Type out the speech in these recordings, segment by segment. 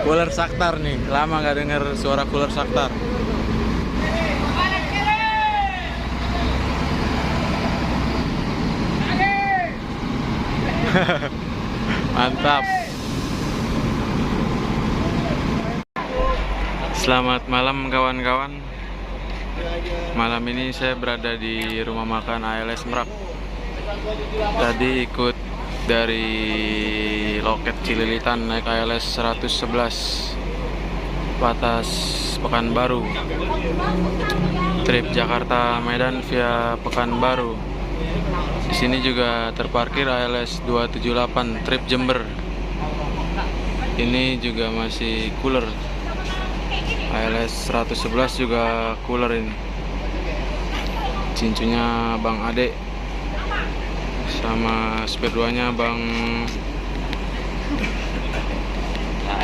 Cooler Saktar nih, lama nggak denger suara cooler Saktar. Mantap. Selamat malam kawan-kawan. Malam ini saya berada di rumah makan ALS Merak. Tadi ikut dari loket Cililitan naik ALS 111 batas Pekanbaru, trip Jakarta Medan via Pekanbaru. Di sini juga terparkir ALS 278 trip Jember. Ini juga masih cooler. ALS 111 juga cooler ini. Cincunya Bang Ade sama spare 2-nya Bang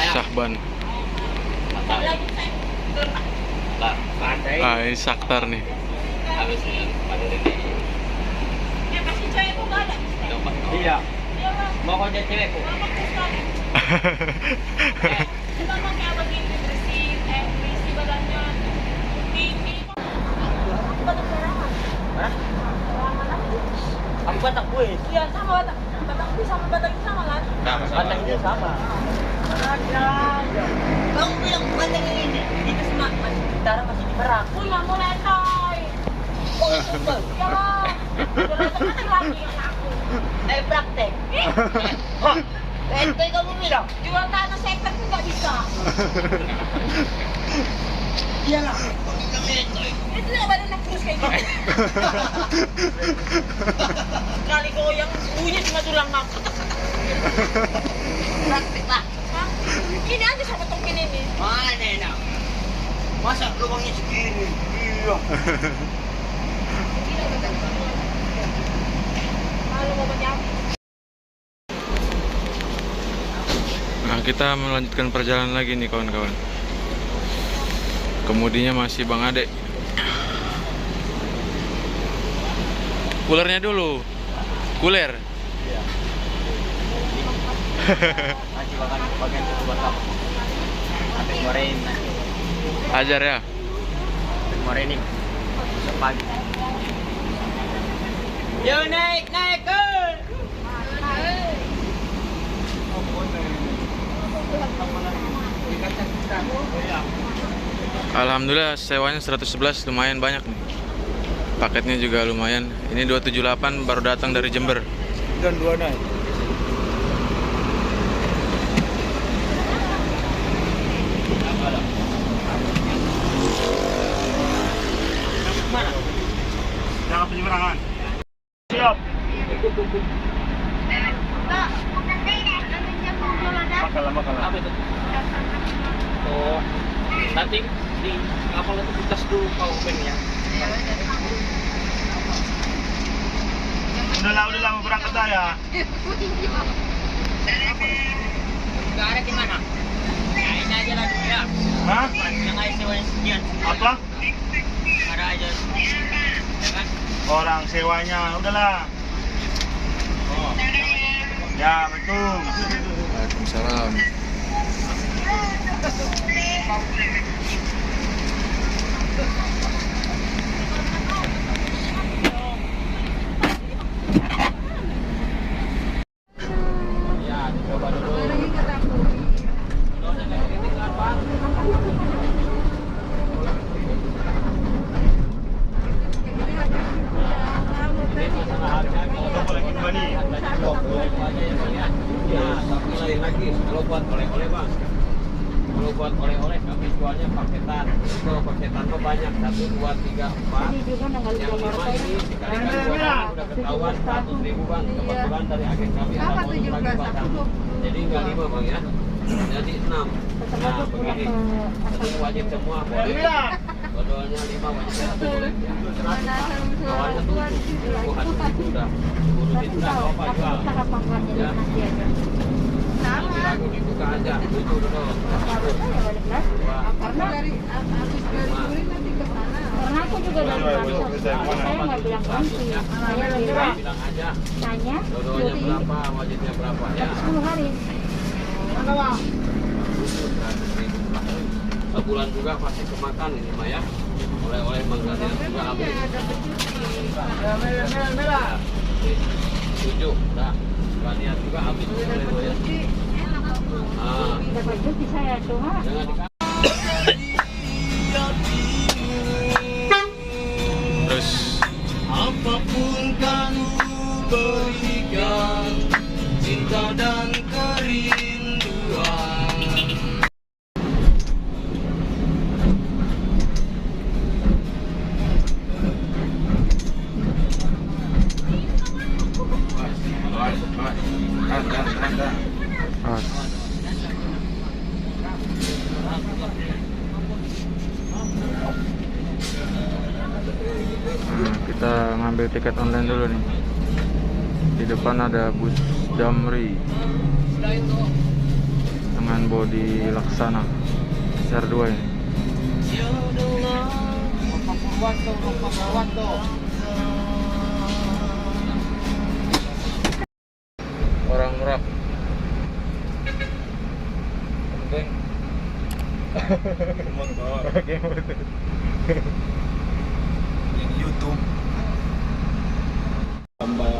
Syahban. Ini Saktar nih. Iya. Mau kerja cewek kok. Aku Batak kuis. Iya sama Batak. Batak itu sama Batak itu sama kan? Batak itu sama. Kamu bilang Batak ini itu sama Utara masih di Merak. Oh ya mau lentoy. Oh super. Ya mau. Lentoy lagi aku. Praktek. Lentoy kamu bilang. Jual tanah sektor pun nggak bisa. Iyalah. Itu nggak badan nak terus kayak gitu. Kali goyang bunyi cuma tulang aku. Praktek lah. Hah? Ini aja sama tongkin ini. Mana enak? Masa lubangnya segini? Iya. Malu mau menyambi. Nah, kita melanjutkan perjalanan lagi nih kawan-kawan. Kemudinya masih Bang Ade. Coolernya dulu. Cooler. Iya. Masih bagian itu buat kamu. Habis goreng. Ajar ya. Habis goreng ini. Besok pagi. Yo naik ke. Alhamdulillah sewanya 111 lumayan banyak nih. Paketnya juga lumayan. Ini 278 baru datang dari Jember. Dan 2 naik. Mana? Jangan penyeberangan. Siap. Makalah. Apa itu? Oh, nanti di kapal itu dites dulu kau opennya. Udahlah mau berangkat dah ya. Negara di mana? Ya, ini aja lah ya. Hah? Yang aja sewanya sekian. Apa? Ada aja. Ya kan? Orang sewanya, udahlah. Oh. Ya, betul. Waalaikumsalam. Ya, coba dulu. Kalau buat oleh-oleh bang, kalau buat oleh-oleh kami jualnya paketan. Kalau paketan mah banyak, 1, 2, 3, 4. Yang 5 ini dikalikan 2 udah ketahuan 100.000 bang. Kebetulan dari agen kami ada bonus lagi bang. Jadi enggak 5 bang ya, jadi 6. Nah begini, jadi wajib semua boleh. Dua-duanya 5 wajib satu boleh. Awalnya 7, itu udah. Urus itu udah apa jual. Ya. Ragu dibuka aja, 7 dulu. Karena dari habis dari nanti ke sana. Karena aku juga dari masuk. Saya nggak bilang kunci. Saya bilang aja. Tanya. Dua-duanya berapa, wajibnya berapa ya? 10 hari. Mana bang? Sebulan juga pasti kemakan ini mah ya. Oleh-oleh manggarnya juga habis. Merah. 7. Nah, sekalian juga habis oleh-oleh. Ah. Dapat cuti saya cuma. Jangan dikasih. Terus Apapun kamu berikan, cinta dan kerinduan. kita ngambil tiket online dulu nih. Di depan ada bus Damri dengan bodi Laksana SR2 ini. Orang Merak. Penting. YouTube. Tambah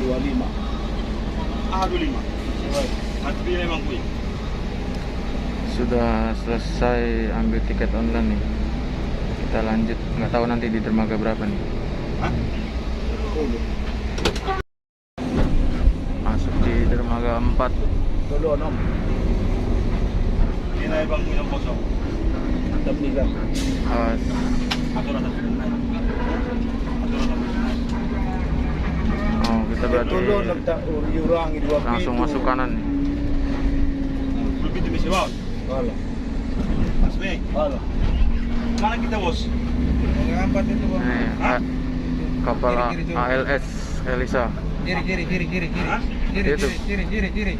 25. 25. Mati memang kui. Sudah selesai ambil tiket online nih. Kita lanjut, nggak tahu nanti di dermaga berapa nih. Hah? Masuk di dermaga 4. Dulu nom. Ini naik bang yang kosong. Mantap nih bang. Atau rata naik. Oh, kita berarti langsung masuk kanan nih. Lebih itu bisa bang. Halo. Mas Beng. Halo. Mana kita bos? Ngapa itu bang? Nih, kapal ALS Elisa. Kiri. Hah? Itu. Kiri.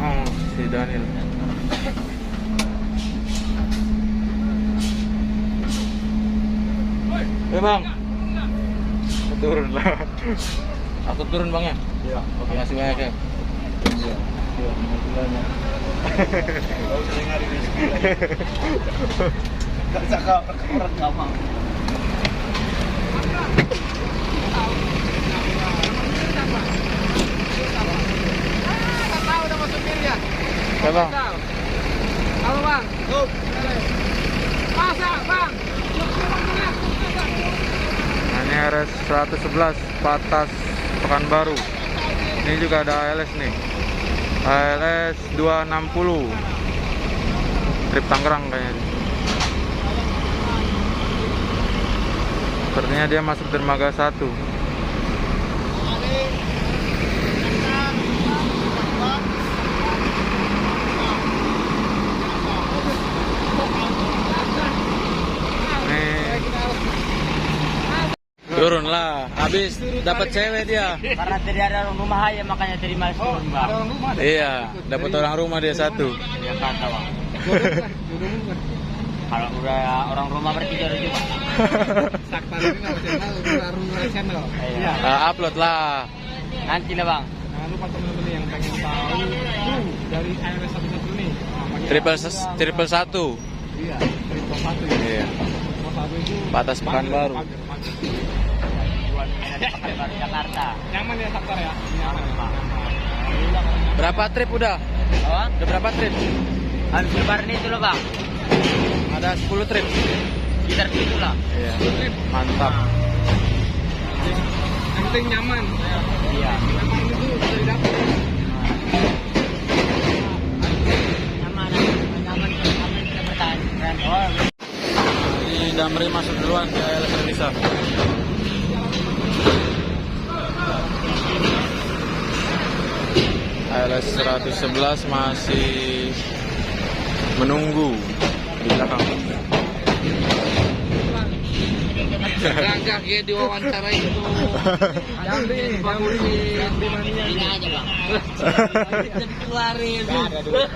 Oh, si Daniel. Bang, aku turun lah. Aku turun bang ya. Iya. Oke, masih banyak ya. Iya. Kau sering hari di sini. Gak cakap orang gampang. Ya bang. Halo bang. Masa bang? Nah, ini RS 111 Patas Pekanbaru. Ini juga ada ALS nih. ALS 260. Trip Tangerang kayaknya. Sepertinya dia masuk dermaga 1. Turun lah, habis dapat cewek dia. Karena tadi ada orang rumah aja makanya tadi malas turun bang. Iya, dapat orang rumah dia satu. Dia kata bang. Kalau udah orang rumah berarti jodoh juga. Sakta ini nama channel. Iya. Upload lah. Nanti lah bang. Jangan lupa teman-teman yang pengen tahu dari ALS 11 nih. Triple satu. Iya, triple 1 ya. Iya. Triple 1 itu Patas Pekanbaru. Buat di Pekanbaru Jakarta. Nyaman ya Saktar ya? Nyaman ya Pak. Berapa trip udah? Oh, Udah berapa trip? habis lebaran itu loh bang. Ada 10 trip. Sekitar itu lah. Iya. Mantap. Yang penting nyaman. Iya. Nyaman itu bisa didapat. Nyaman bisa bertahan. Oh, Ini Damri masuk duluan di ALS Elisa. ALS 111 masih menunggu di belakang. Gagah kayak diwawancara itu. Jambi mania. Ini aja bang. Jadi keluarin. Nggak ada duit.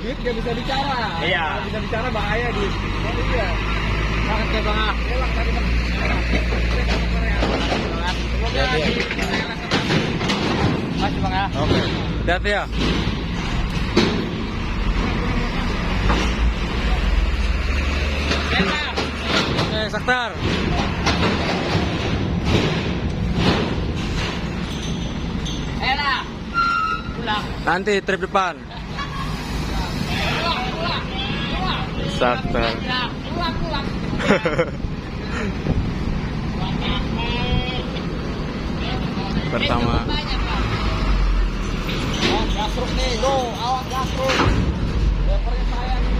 Duit gak bisa bicara. Iya. Kalau bisa bicara bahaya duit. Oh iya. Banget ya bang. Pulang tadi bang. Semoga di Masih bang ya. Oke. Hati-hati ya. Oke, Saktar. Elah. Pulang. Nanti trip depan. Saktar. Pulang. Pertama. gasruk nih, go, awas gasruk. Lepernya saya nih.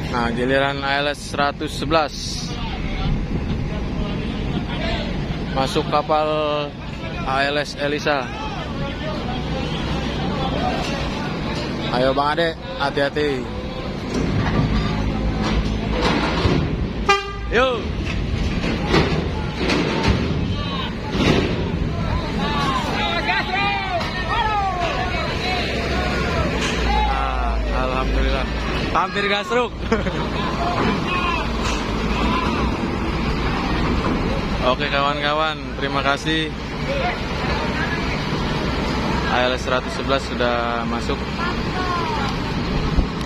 Nah, giliran ALS 111. Masuk kapal ALS Elisa. Ayo Bang Ade, hati-hati. Yuk. Alhamdulillah. Hampir gasruk. Oke kawan-kawan, terima kasih. ALS 111 sudah masuk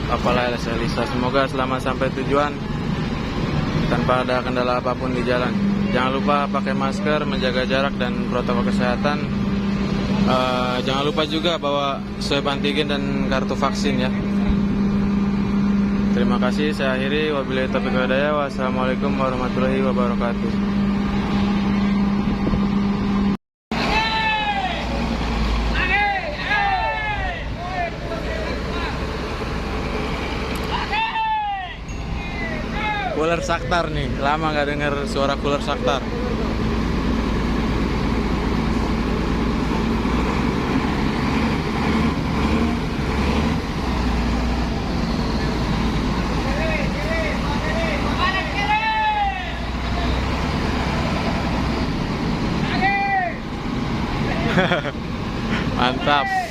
kapal ALS Elisa. Semoga selamat sampai tujuan tanpa ada kendala apapun di jalan. Jangan lupa pakai masker, menjaga jarak dan protokol kesehatan. Jangan lupa juga bawa swab antigen dan kartu vaksin ya. Terima kasih, saya akhiri. Wabillahi taufiq wal hidayah. Wassalamualaikum warahmatullahi wabarakatuh. Cooler Saktar nih, lama nggak denger suara cooler Saktar. Mantap.